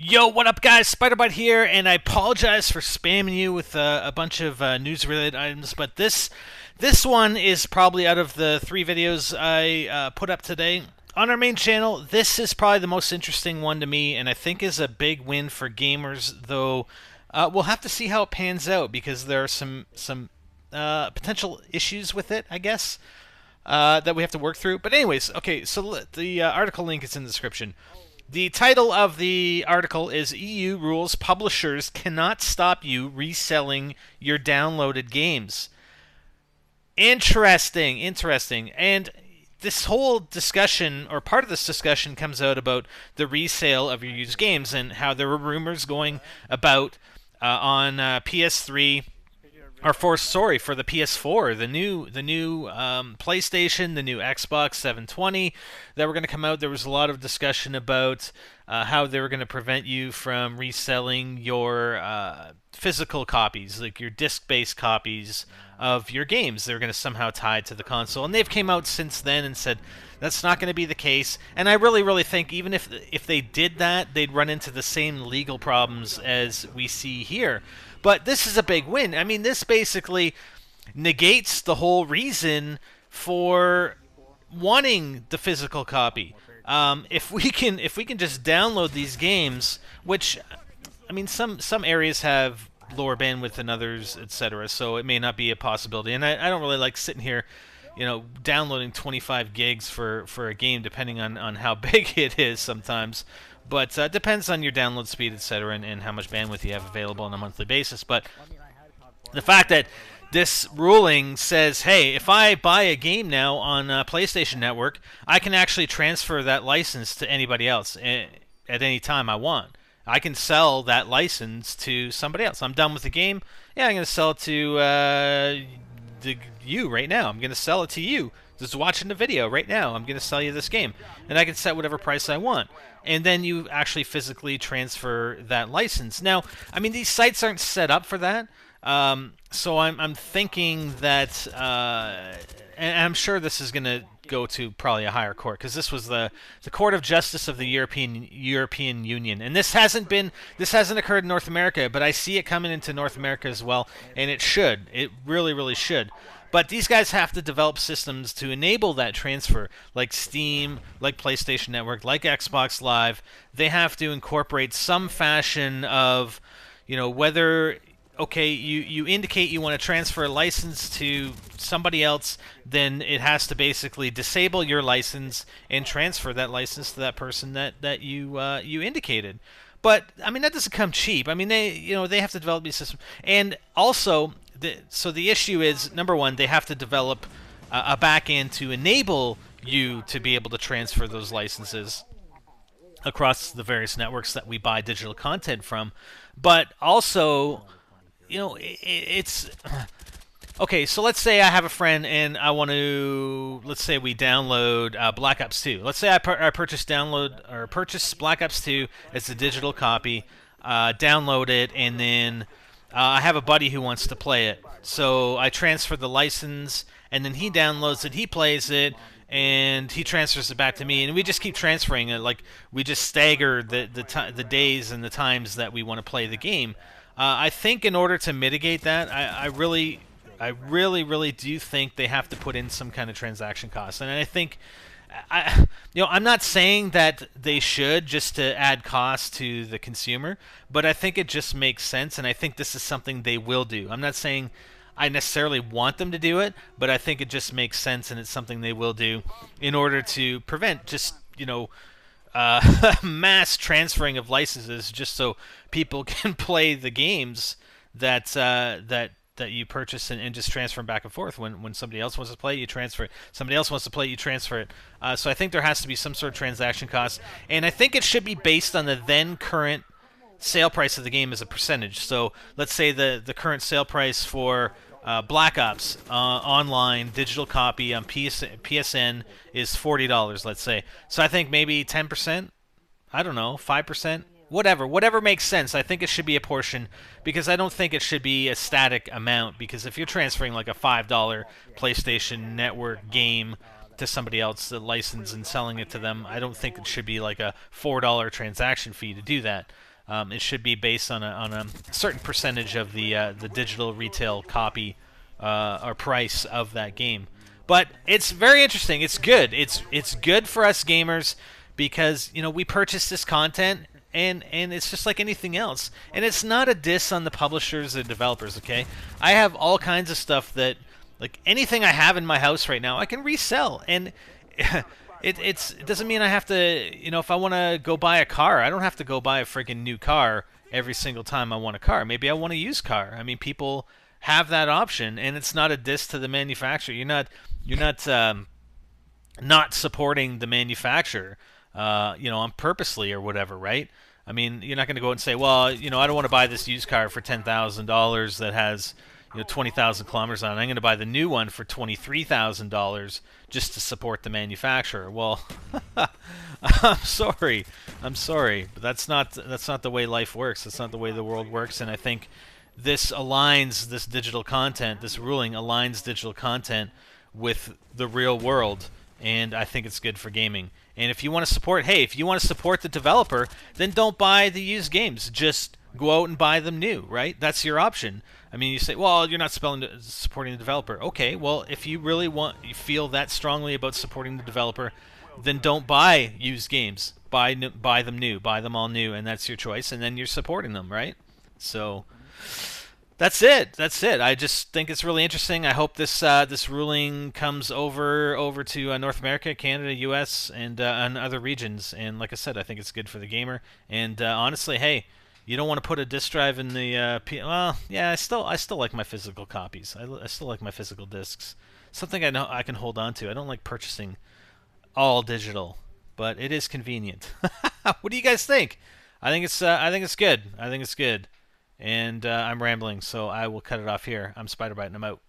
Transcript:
Yo, what up, guys? Spiderbite here, and I apologize for spamming you with a bunch of news-related items, but this one is probably out of the three videos I put up today on our main channel. This is probably the most interesting one to me, and I think is a big win for gamers. Though we'll have to see how it pans out because there are some potential issues with it, I guess, that we have to work through. But anyways, okay. So the article link is in the description. The title of the article is EU rules publishers cannot stop you reselling your downloaded games. Interesting. And this whole discussion, or part of this discussion, comes out about the resale of your used games and how there were rumors going about on PS3 for the PS4, the new PlayStation, the new Xbox 720 that were going to come out. There was a lot of discussion about how they were going to prevent you from reselling your physical copies, like your disc-based copies of your games. They're going to somehow tie it to the console, and they've came out since then and said that's not going to be the case. And I really think even if they did that, they'd run into the same legal problems as we see here. But this is a big win. I mean, this basically negates the whole reason for wanting the physical copy. If we can just download these games, which, I mean, some areas have lower bandwidth than others, etc. So it may not be a possibility. And I don't really like sitting here, downloading 25 gigs for a game, depending on how big it is sometimes. But it depends on your download speed, etc., and how much bandwidth you have available on a monthly basis. But the fact that this ruling says, hey, if I buy a game now on PlayStation Network, I can actually transfer that license to anybody else at any time I want. I can sell that license to somebody else. I'm done with the game. Yeah, I'm going to sell it to you right now. I'm going to sell it to you. Just watching the video right now. I'm going to sell you this game. And I can set whatever price I want. And then you actually physically transfer that license. Now, I mean, these sites aren't set up for that. So I'm thinking that, and I'm sure this is going to go to probably a higher court, because this was the Court of Justice of the European Union, and this hasn't occurred in North America, but I see it coming into North America as well, and it really should. But these guys have to develop systems to enable that transfer, like Steam, like PlayStation Network, like Xbox Live. They have to incorporate some fashion of, whether, okay, you indicate you want to transfer a license to somebody else, then it has to basically disable your license and transfer that license to that person that you indicated. But I mean, that doesn't come cheap. I mean, they have to develop these systems, and also so the issue is, number one, they have to develop a back end to enable you to be able to transfer those licenses across the various networks that we buy digital content from. But also, it's okay. So let's say I have a friend and I want to, let's say we download Black Ops 2. Let's say I purchase Black Ops 2 as a digital copy, download it, and then I have a buddy who wants to play it. So I transfer the license, and then he downloads it, he plays it, and he transfers it back to me, and we just keep transferring it. Like, we just stagger the days and the times that we want to play the game. I think in order to mitigate that, I really do think they have to put in some kind of transaction costs. And I think, I'm not saying that they should, just to add cost to the consumer, but I think it just makes sense, and I think this is something they will do. I'm not saying I necessarily want them to do it, but I think it just makes sense, and it's something they will do in order to prevent just, mass transferring of licenses, just so people can play the games that you purchase and just transfer them back and forth. When somebody else wants to play it, you transfer it. Somebody else wants to play it, you transfer it. So I think there has to be some sort of transaction cost, and I think it should be based on the then current sale price of the game as a percentage. So let's say the current sale price for Black Ops online digital copy on PSN is $40, let's say. So I think maybe 10%, I don't know, 5%, whatever makes sense. I think it should be a portion, because I don't think it should be a static amount, because if you're transferring like a $5 PlayStation Network game to somebody else, the license, and selling it to them. I don't think it should be like a $4 transaction fee to do that. It should be based on a certain percentage of the digital retail copy or price of that game. But it's very interesting. It's good. It's good for us gamers because we purchase this content, and it's just like anything else. And it's not a diss on the publishers or developers. Okay, I have all kinds of stuff that, like anything I have in my house right now, I can resell, and it doesn't mean I have to. If I want to go buy a car, I don't have to go buy a freaking new car every single time I want a car. Maybe I want a used car. I mean, people have that option, and it's not a diss to the manufacturer. You're not supporting the manufacturer, on purposely or whatever, right? I mean, you're not going to go and say, well, I don't want to buy this used car for $10,000 that has 20,000 kilometers on it. I'm going to buy the new one for $23,000 just to support the manufacturer. Well, I'm sorry, but that's not the way life works. That's not the way the world works. And I think this digital content, this ruling aligns digital content with the real world, and I think it's good for gaming. And if you want to support the developer, then don't buy the used games. Just go out and buy them new, right? That's your option. I mean, you say, well, you're not supporting the developer. Okay, well, if you really you feel that strongly about supporting the developer, then don't buy used games. Buy them new. Buy them all new, and that's your choice, and then you're supporting them, right? So that's it. I just think it's really interesting. I hope this ruling comes over to North America, Canada, U.S., and other regions. And like I said, I think it's good for the gamer. And honestly, hey, you don't want to put a disc drive in the well, yeah, I still like my physical copies. I still like my physical discs. Something I know I can hold on to. I don't like purchasing all digital, but it is convenient. What do you guys think? I think it's good. And I'm rambling, so I will cut it off here. I'm Spider-Bite, and I'm out.